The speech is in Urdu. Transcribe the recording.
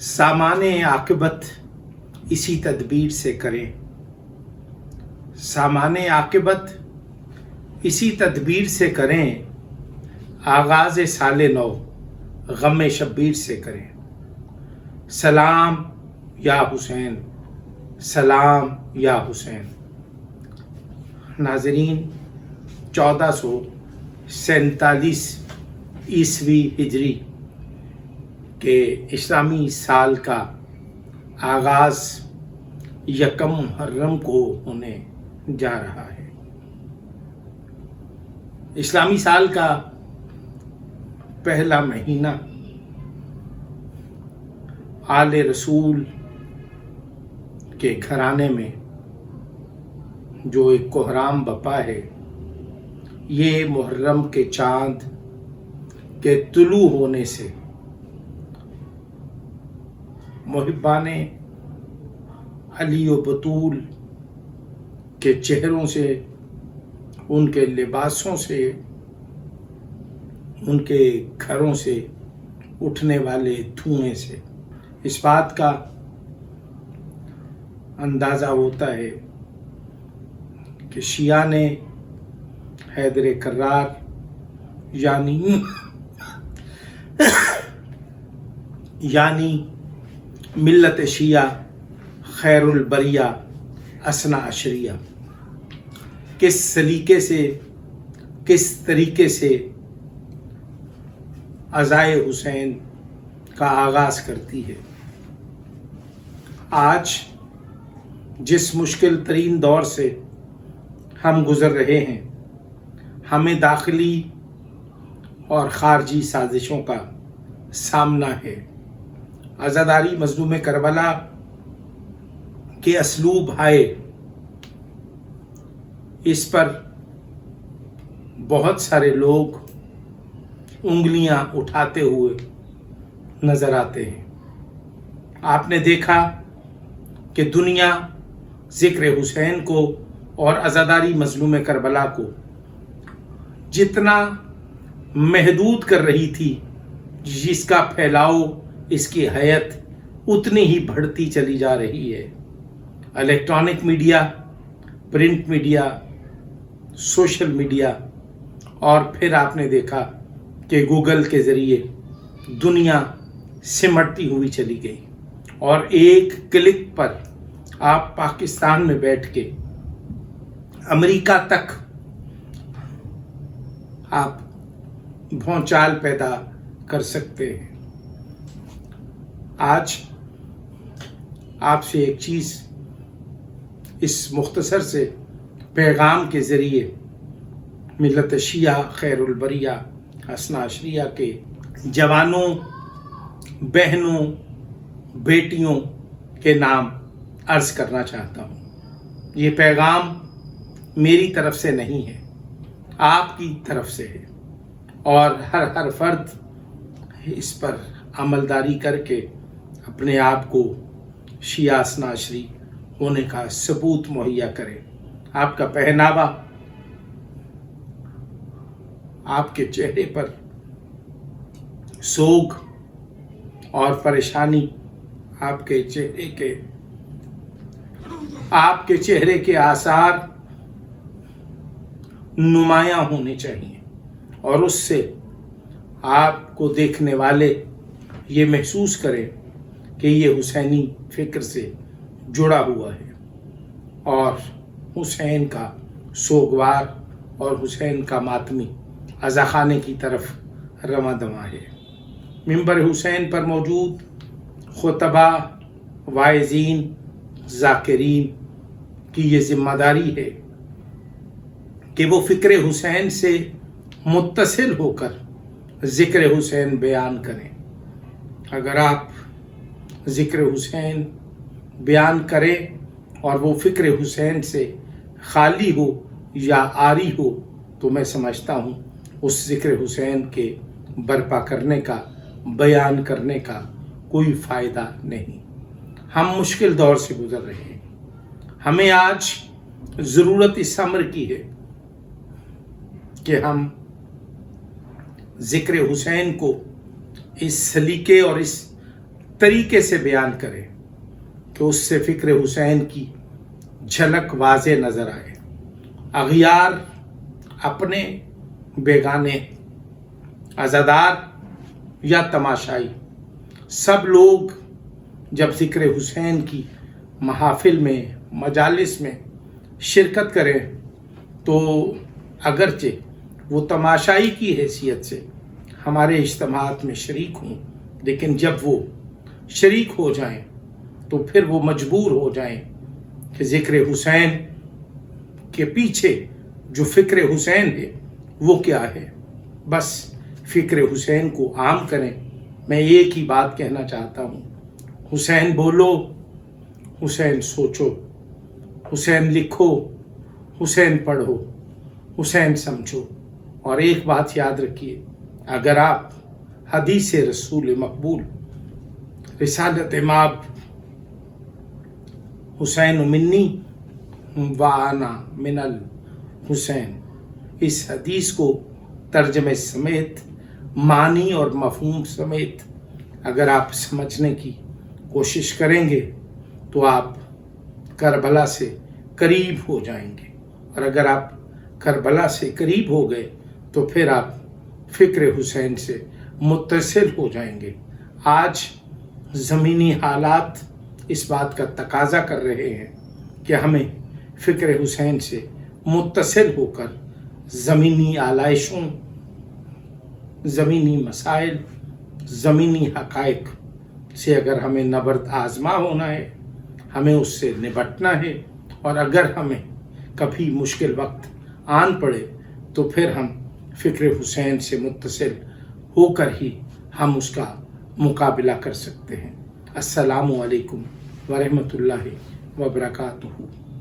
سامان عاقبت اسی تدبیر سے کریں، سامان عاقبت اسی تدبیر سے کریں، آغاز سال نو غم شبیر سے کریں۔ سلام یا حسین، سلام یا حسین۔ ناظرین، 1447 عیسوی ہجری کے اسلامی سال کا آغاز یکم محرم کو ہونے جا رہا ہے۔ اسلامی سال کا پہلا مہینہ آل رسول کے گھرانے میں جو ایک کوہرام بپا ہے، یہ محرم کے چاند کے طلوع ہونے سے محبان علی و بطول کے چہروں سے، ان کے لباسوں سے، ان کے گھروں سے اٹھنے والے دھوئیں سے اس بات کا اندازہ ہوتا ہے کہ شیعہ نے حیدر کرار یعنی ملت شیعہ خیر البریہ اثنا عشریہ کس طریقے سے عزائے حسین کا آغاز کرتی ہے۔ آج جس مشکل ترین دور سے ہم گزر رہے ہیں، ہمیں داخلی اور خارجی سازشوں کا سامنا ہے۔ عزاداری مظلوم کربلا کے اسلوب آئے، اس پر بہت سارے لوگ انگلیاں اٹھاتے ہوئے نظر آتے ہیں۔ آپ نے دیکھا کہ دنیا ذکر حسین کو اور عزاداری مظلوم کربلا کو جتنا محدود کر رہی تھی، جس کا پھیلاؤ، اس کی حیت اتنی ہی بڑھتی چلی جا رہی ہے۔ Electronic media, print media, social media, اور پھر آپ نے دیکھا کہ گوگل کے ذریعے دنیا سمٹتی ہوئی چلی گئی، اور ایک کلک پر آپ پاکستان میں بیٹھ کے امریکہ تک آپ بھونچال پیدا کر سکتے ہیں۔ آج آپ سے ایک چیز اس مختصر سے پیغام کے ذریعے ملت شیعہ خیر البریہ اثنا عشریہ کے جوانوں، بہنوں، بیٹیوں کے نام عرض کرنا چاہتا ہوں۔ یہ پیغام میری طرف سے نہیں ہے، آپ کی طرف سے ہے، اور ہر فرد اس پر عملداری کر کے اپنے آپ کو شیعہ اثنا عشری ہونے کا ثبوت مہیا کرے۔ آپ کا پہناوا، آپ کے چہرے پر سوگ اور پریشانی، آپ کے چہرے کے آثار نمایاں ہونے چاہیے، اور اس سے آپ کو دیکھنے والے یہ محسوس کریں کہ یہ حسینی فکر سے جڑا ہوا ہے، اور حسین کا سوگوار اور حسین کا ماتمی عزاخانے کی طرف رواں دواں ہے۔ منبر حسین پر موجود خطبہ، واعظین، ذاکرین کی یہ ذمہ داری ہے کہ وہ فکر حسین سے متصل ہو کر ذکر حسین بیان کریں۔ اگر آپ ذکر حسین بیان کریں اور وہ فکر حسین سے خالی ہو یا عاری ہو، تو میں سمجھتا ہوں اس ذکر حسین کے برپا کرنے کا، بیان کرنے کا کوئی فائدہ نہیں۔ ہم مشکل دور سے گزر رہے ہیں، ہمیں آج ضرورت اس امر کی ہے کہ ہم ذکر حسین کو اس سلیقے اور اس طریقے سے بیان کریں کہ اس سے فکر حسین کی جھلک واضح نظر آئے۔ اغیار اپنے بیگانے، عزادار یا تماشائی، سب لوگ جب ذکر حسین کی محافل میں، مجالس میں شرکت کریں تو اگرچہ وہ تماشائی کی حیثیت سے ہمارے اجتماعات میں شریک ہوں، لیکن جب وہ شریک ہو جائیں تو پھر وہ مجبور ہو جائیں کہ ذکر حسین کے پیچھے جو فکر حسین ہے وہ کیا ہے، بس فکر حسین کو عام کریں۔ میں ایک ہی بات کہنا چاہتا ہوں، حسین بولو، حسین سوچو، حسین لکھو، حسین پڑھو، حسین سمجھو۔ اور ایک بات یاد رکھیے، اگر آپ حدیث رسول مقبول رسالت مآب حسین منی وانا من الحسین اس حدیث کو ترجمے سمیت، معنی اور مفہوم سمیت اگر آپ سمجھنے کی کوشش کریں گے تو آپ کربلا سے قریب ہو جائیں گے، اور اگر آپ کربلا سے قریب ہو گئے تو پھر آپ فکر حسین سے متصل ہو جائیں گے۔ آج زمینی حالات اس بات کا تقاضا کر رہے ہیں کہ ہمیں فکر حسین سے متصل ہو کر زمینی آلائشوں، زمینی مسائل، زمینی حقائق سے اگر ہمیں نبرد آزما ہونا ہے، ہمیں اس سے نبٹنا ہے، اور اگر ہمیں کبھی مشکل وقت آن پڑے تو پھر ہم فکر حسین سے متصل ہو کر ہی ہم اس کا مقابلہ کر سکتے ہیں۔ السلام علیکم ورحمۃ اللہ وبرکاتہ۔